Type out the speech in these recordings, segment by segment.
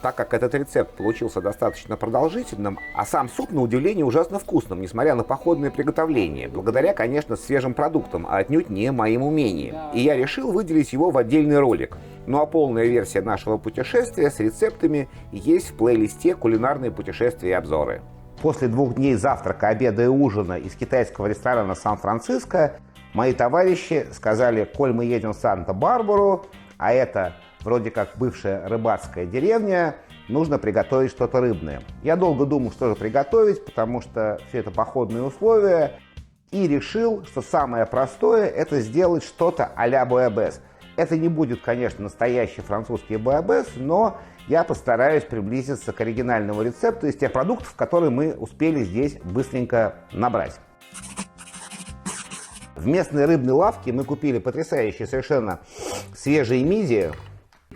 так как этот рецепт получился достаточно продолжительным, а сам суп, на удивление, ужасно вкусным, несмотря на походное приготовление, благодаря, конечно, свежим продуктам, а отнюдь не моим умениям. И я решил выделить его в отдельный ролик. Ну а полная версия нашего путешествия с рецептами есть в плейлисте «Кулинарные путешествия и обзоры». После 2 дней завтрака, обеда и ужина из китайского ресторана Сан-Франциско мои товарищи сказали: коль мы едем в Санта-Барбару, а это вроде как бывшая рыбацкая деревня, нужно приготовить что-то рыбное. Я долго думал, что же приготовить, потому что все это походные условия, и решил, что самое простое – это сделать что-то а-ля буябес. Это не будет, конечно, настоящий французский буябес, но я постараюсь приблизиться к оригинальному рецепту из тех продуктов, которые мы успели здесь быстренько набрать. В местной рыбной лавке мы купили потрясающие совершенно свежие мидии,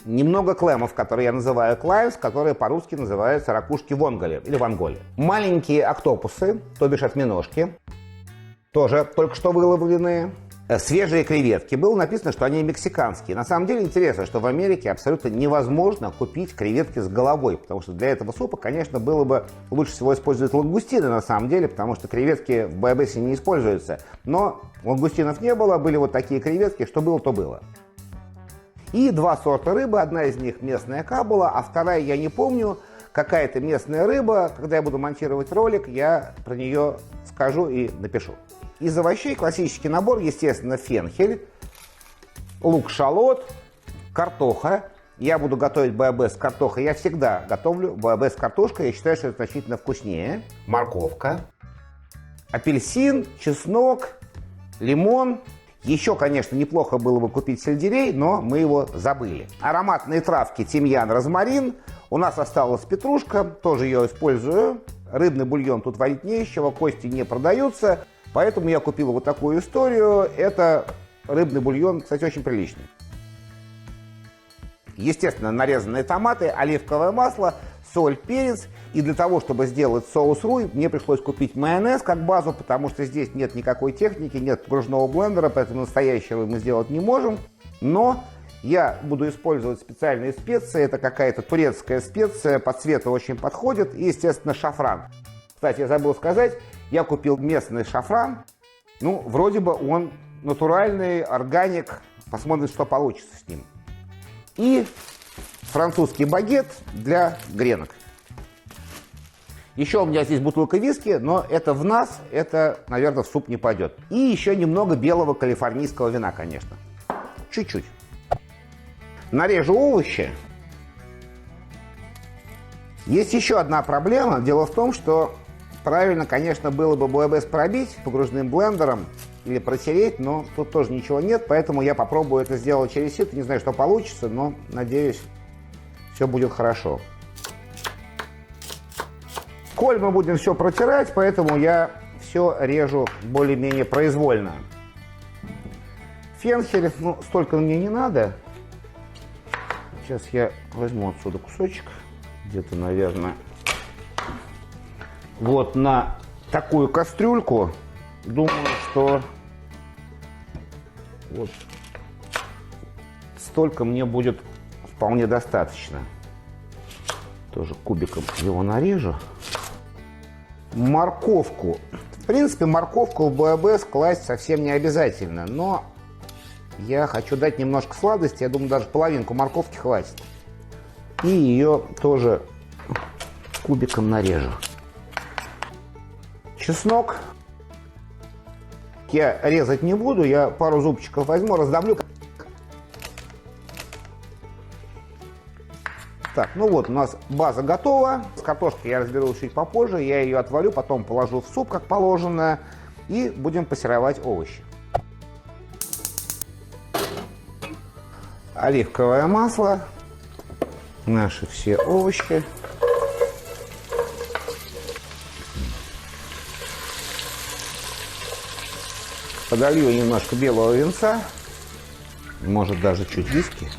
немного клемов, которые я называю клайвс, которые по-русски называются ракушки вонголи или вонголи. Маленькие октопусы, то бишь осьминожки, тоже только что выловленные. Свежие креветки. Было написано, что они мексиканские. На самом деле интересно, что в Америке абсолютно невозможно купить креветки с головой, потому что для этого супа, конечно, было бы лучше всего использовать лангустины на самом деле, потому что креветки в буябесе не используются. Но лангустинов не было, были вот такие креветки, что было, то было. И 2 сорта рыбы, одна из них местная кабула, а вторая я не помню, какая-то местная рыба. Когда я буду монтировать ролик, я про нее скажу и напишу. Из овощей классический набор, естественно, фенхель, лук-шалот, картоха. Я буду готовить буябес с картохой. Я всегда готовлю буябес с картошкой, я считаю, что это значительно вкуснее. Морковка, апельсин, чеснок, лимон. Еще, конечно, неплохо было бы купить сельдерей, но мы его забыли. Ароматные травки: тимьян, розмарин. У нас осталась петрушка, тоже ее использую. Рыбный бульон тут варить не из чего, кости не продаются. Поэтому я купил вот такую историю. Это рыбный бульон, кстати, очень приличный. Естественно, нарезанные томаты, оливковое масло, соль, перец. И для того, чтобы сделать соус руй, мне пришлось купить майонез как базу, потому что здесь нет никакой техники, нет погружного блендера, поэтому настоящего мы сделать не можем. Но я буду использовать специальные специи. Это какая-то турецкая специя, по цвету очень подходит. И, естественно, шафран. Кстати, я забыл сказать, я купил местный шафран. Ну, вроде бы он натуральный, органик. Посмотрим, что получится с ним. И французский багет для гренок. Еще у меня здесь бутылка виски, но это в нас, это, наверное, в суп не пойдет. И еще немного белого калифорнийского вина, конечно. Чуть-чуть. Нарежу овощи. Есть еще одна проблема. Дело в том, что правильно, конечно, было бы буябес пробить погружным блендером или протереть, но тут тоже ничего нет, поэтому я попробую это сделать через сито. Не знаю, что получится, но надеюсь, все будет хорошо. Коль мы будем все протирать, поэтому я все режу более-менее произвольно. Фенхель, ну, столько мне не надо. Сейчас я возьму отсюда кусочек, где-то, наверное, вот на такую кастрюльку. Думаю, что вот столько мне будет вполне достаточно. Тоже кубиком его нарежу. Морковку. В принципе, морковку в буябес класть совсем не обязательно, но я хочу дать немножко сладости. Я думаю, даже половинку морковки хватит. И ее тоже кубиком нарежу. Чеснок я резать не буду, я пару зубчиков возьму, раздавлю. Так, ну вот у нас база готова. С картошкой я разберусь чуть попозже. Я ее отвалю, потом положу в суп, как положено. И будем пассеровать овощи. Оливковое масло. Наши все овощи. Подолью немножко белого винца. Может, даже чуть виски.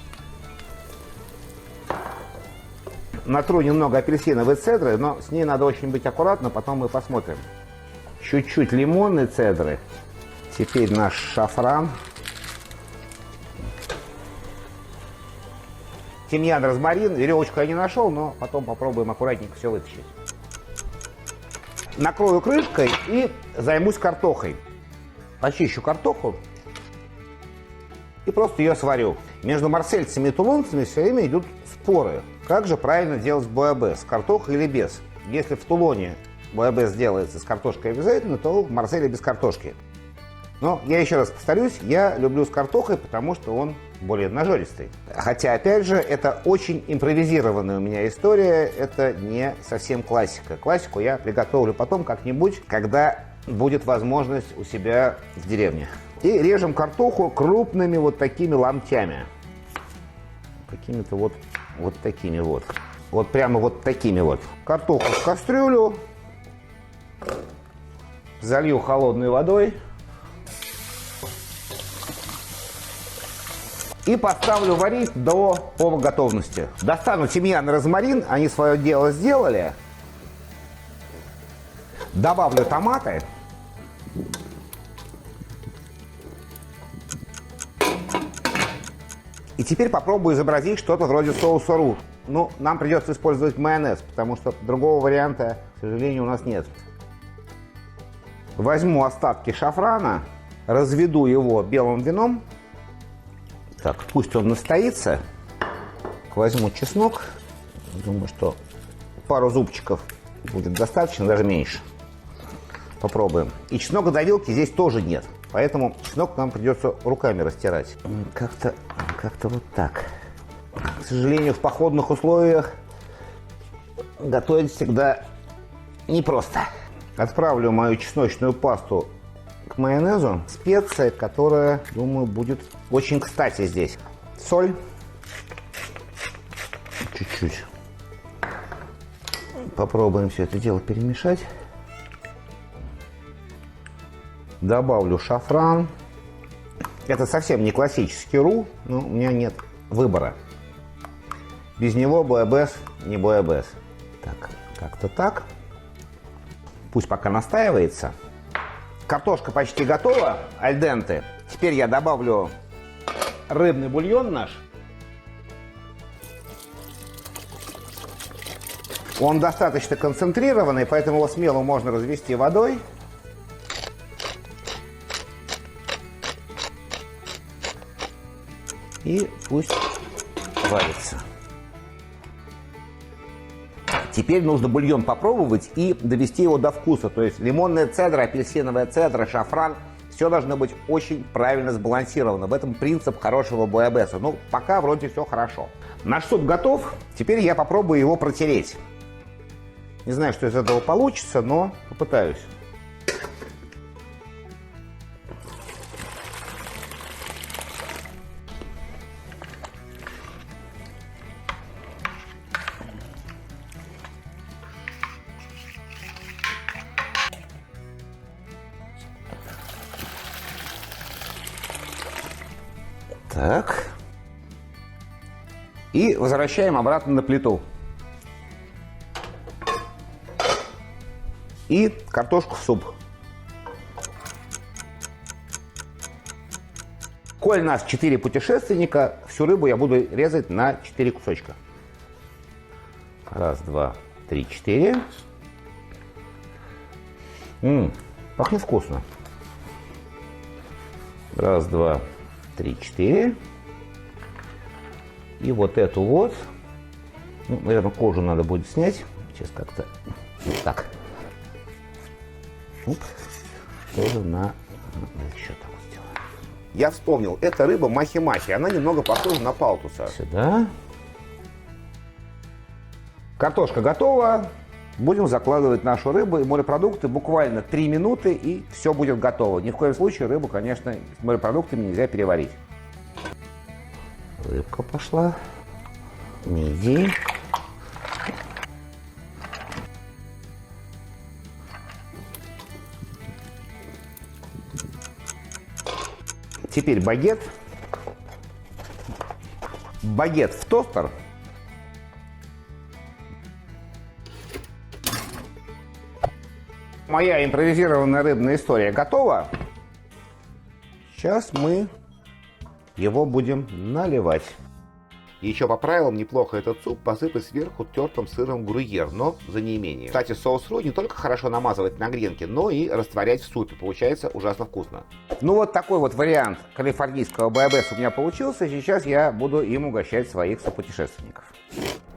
Натру немного апельсиновой цедры, но с ней надо очень быть аккуратно, потом мы посмотрим. Чуть-чуть лимонной цедры. Теперь наш шафран. тимьян, розмарин. Веревочку я не нашел, но потом попробуем аккуратненько все вытащить. Накрою крышкой и займусь картохой. Почищу картоху и просто ее сварю. Между марсельцами и тулонцами все время идут споры. Как же правильно делать буябес, с картохой или без? Если в Тулоне буябес делается с картошкой обязательно, то в Марселе без картошки. Но я еще раз повторюсь, я люблю с картохой, потому что он более нажористый. Хотя, опять же, это очень импровизированная у меня история, это не совсем классика. Классику я приготовлю потом как-нибудь, когда будет возможность у себя в деревне. И режем картоху крупными вот такими ломтями. Какими-то вот такими вот. Вот прямо вот такими вот. Картоху в кастрюлю. Залью холодной водой. И поставлю варить до полуготовности. Достану тимьян и розмарин, они свое дело сделали. Добавлю томаты. И теперь попробую изобразить что-то вроде соуса ру. Ну, нам придется использовать майонез, потому что другого варианта, к сожалению, у нас нет. Возьму остатки шафрана, разведу его белым вином. Так, пусть он настоится. Возьму чеснок. Думаю, что пару зубчиков будет достаточно, даже меньше. Попробуем. И чеснокодавилки здесь тоже нет. Поэтому чеснок нам придется руками растирать. Как-то вот так. К сожалению, в походных условиях готовить всегда непросто. Отправлю мою чесночную пасту к майонезу. Специя, которая, думаю, будет очень кстати здесь. Соль. Чуть-чуть. Попробуем все это дело перемешать. Добавлю шафран. Это совсем не классический ру, но у меня нет выбора. Без него буябес не буябес. Так, как-то так. Пусть пока настаивается. Картошка почти готова, аль денте. Теперь я добавлю рыбный бульон наш. Он достаточно концентрированный, поэтому его смело можно развести водой. И пусть варится. Теперь нужно бульон попробовать и довести его до вкуса. То есть лимонная цедра, апельсиновая цедра, шафран. Все должно быть очень правильно сбалансировано. В этом принцип хорошего буябеса. Ну, пока вроде все хорошо. Наш суп готов. Теперь я попробую его протереть. Не знаю, что из этого получится, но попытаюсь. Так. И возвращаем обратно на плиту. И картошку в суп. Коль нас 4 путешественника, всю рыбу я буду резать на 4 кусочка. Раз, два, три, 4. Пахнет вкусно. Раз, два, 3, 4. И вот эту вот, ну, наверное, кожу надо будет снять. Сейчас как-то вот так. Оп. Тоже на... Еще так вот сделаем. Я вспомнил, это рыба махи-махи. Она немного похожа на палтуса. Сюда. Картошка готова. Будем закладывать нашу рыбу и морепродукты. Буквально 3 минуты, и все будет готово. Ни в коем случае рыбу, конечно, с морепродуктами нельзя переварить. Рыбка пошла. Мидии. Теперь багет. Багет в тостер. Моя импровизированная рыбная история готова. Сейчас мы его будем наливать. И еще по правилам неплохо этот суп посыпать сверху тертым сыром грюйер, но за неимением. Кстати, соус ру не только хорошо намазывать на гренки, но и растворять в супе. Получается ужасно вкусно. Ну вот такой вот вариант калифорнийского буайбеса у меня получился. Сейчас я буду им угощать своих сопутешественников.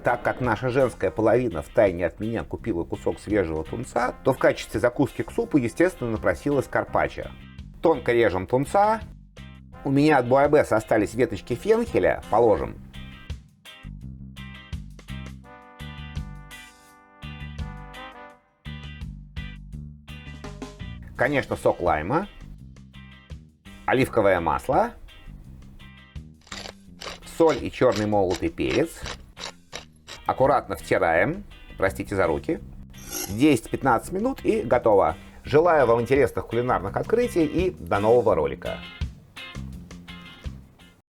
Так как наша женская половина втайне от меня купила кусок свежего тунца, то в качестве закуски к супу, естественно, напросилась карпаччо. Тонко режем тунца. У меня от буайбеса остались веточки фенхеля. Положим. Конечно, сок лайма. Оливковое масло. Соль и черный молотый перец. Аккуратно втираем, простите за руки. 10-15 минут и готово. Желаю вам интересных кулинарных открытий и до нового ролика.